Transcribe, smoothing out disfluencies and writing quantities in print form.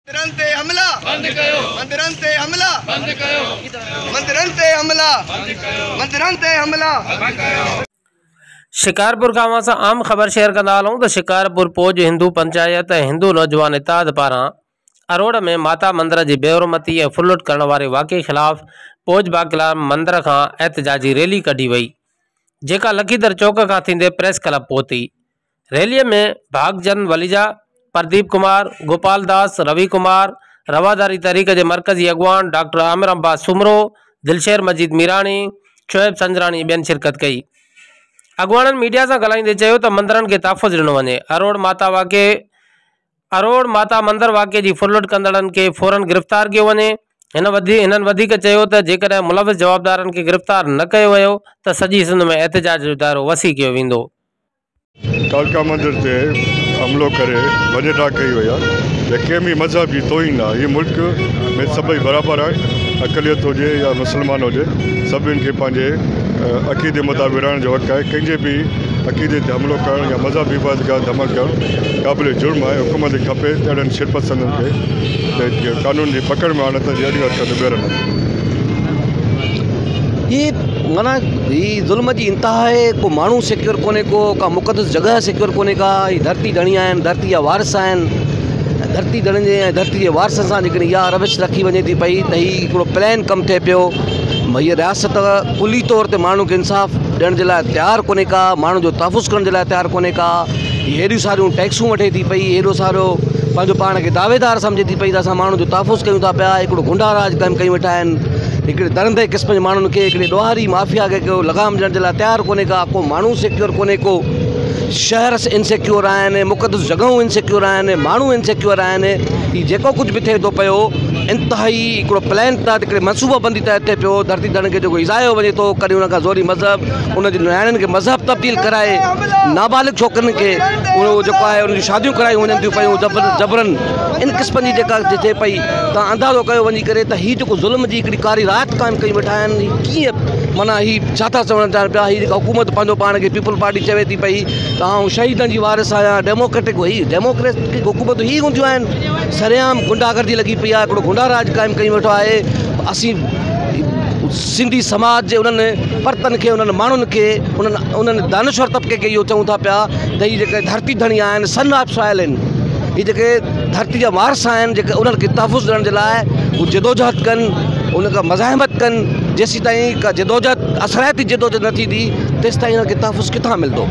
मंदिरन ते हमला बंद कयो, मंदिरन ते हमला बंद कयो, मंदिरन ते हमला बंद कयो, मंदिरन ते हमला बंद कयो। शिकारपुर खां असां आम ख़बर शेयर कंदा हलूं त शिकारपुर पोज हिंदू पंचायत हिंदू नौजवान इत्तेहाद पारां अरोड़ में माता मंदिर की बेहरमती और फुलुट करण वारे वाक़े खिलाफ़ पोज बागला मंदिर का एहतजाजी रैली कढी वई, जेका लखीदर चौक का थींदे प्रेस क्लब पहुती। रैली में भागचंद वलीजा, प्रदीप कुमार, गोपाल दास, रवि कुमार, रवादारी तहरीक के मरकजी अगवान डॉक्टर आमिर अब्बास सुमरो, दिलशेर मजीद मीरानी, शोएब संजरानी बेन शिरकत कई। अगवान मीडिया से ॻाल्हाईंदे चयो त मंदिरन के तहफ़ुज़ ॾिनो वञे। अरोड़ माता मंदिर वाक़े की फुलुट कंदड़न के फौरन गिरफ़्तार किया वञे। हिननि वधीक चयो त जेकॾहिं मुलविस जवाबदारन के गिरफ़्तार न कयो वियो त सॼी सिंध में एहतजाज जो दायरो वसी कयो वेंदो। कालका मंदिर से हमलो करे वडेरा कई हुआ या कंहिं भी मज़हब की तोहीन आहे। ये मुल्क में सभई बराबर आहे, अक़लियत हुजे या मुसलमान हुजे, सभिनि खे पंहिंजे अक़ीदे मुताबिक़ रहण जो हक़ आहे। कंहिंजे भी अक़ीदे ते हमलो करण या मज़हब विवाद का धमक करण क़ाबिल जुर्म आहे। हुकूमत खे खपे त अहिड़नि शिरपसंदनि खे कानून की पकड़ में आणे त अहिड़ी हरकत ॿीहरनि। ये माना ये जुल्म की इंतहा है। को मानू सिक्योर कोने का मुक़दस जगह सिक्योर कोने का। ये धरती धणी आहिनि, धरती जा वारिस आहिनि। धरती धणी जे धरती के वारिस सां जेकॾहिं इहा रविश रखी वञे थी पई त हीउ हिकिड़ो प्लान कमु थिए पियो। भई रियासत कुली तौर ते माण्हू खे इंसाफ़ ॾियण जे लाइ तयारु कोन्हे का, माण्हू जो तहफ़ुज़ करण जे लाइ तयारु कोन्हे का। हेॾियूं सारियूं टैक्सूं वठे थी पई, हेॾो सारो पंहिंजो पाण खे दावेदार सम्झे थी पई त असां माण्हू जो तहफ़ुज़ कयूं था पिया। हिकिड़ो गुंडा राज कमु कयूं वेठा आहिनि। हिकिड़े दरंदे क़िस्म जे माण्हुनि खे, हिकिड़े ॾोहारी माफ़िया खे को लगाम ॾियण जे लाइ तयारु कोन्हे का। को माण्हू सिक्योर कोन्हे को, शहर इनसिक्योर आहिनि, मुक़दस जॻहियूं इनसिक्योर आहिनि, माण्हू इनसिक्योर आहिनि। ही जेको कुझु बि थिए थो पियो इंतिहाई हिकिड़ो प्लान तहत हिकिड़े मनसूबाबंदी तहत थिए पियो। धरती धड़नि खे जेको इज़ायो वञे थो, कॾहिं हुन खां ज़ोरी मज़हब उनजे नियाणियुनि खे मज़हब तब्दील कराए, नाबालिग छोकिरनि खे उहो जेको आहे उनजी शादियूं करायूं वञनि थियूं पियूं जबरन। इन क़िस्म जी जेका थिए पई तव्हां अंदाज़ो कयो वञी करे त हीअ जेको ज़ुल्म जी हिकिड़ी कारी राति क़ाइमु कई वेठा आहिनि। कीअं माना हीअ छा था चवणु चाहिनि पिया? हीअ जेका हुकूमत पंहिंजो पाण खे पीपल पार्टी चवे थी पई त आउं शहीदनि जी वारिस आहियां, डेमोक्रेटिक हुई। डेमोक्रेटिक हुकूमतूं ही हूंदियूं आहिनि। सरेआम गुंडागर्दी लॻी पई आहे, हिकिड़ो गुंडा राज क़ाइमु कई वेठो आहे। असीं सिंधी समाज जे उन्हनि परतनि खे, उन्हनि माण्हुनि खे, उन्हनि दानिश्वर तबिके खे इहो चऊं था पिया त हीअ जेके धरती धणी आहिनि, सन ऑफ सॉइल आहिनि, हीअ जेके धरती जा वारिस आहिनि, जेके उन्हनि खे तहफ़ुज़ ॾियण जे लाइ उहे जदोजहद कनि, उन खां मज़ाहिमत कनि। जेसीं ताईं का जदोजहद असराइती जदोजहद न थींदी तेसीं ताईं उन्हनि खे तहफ़ुज़ किथां मिलंदो।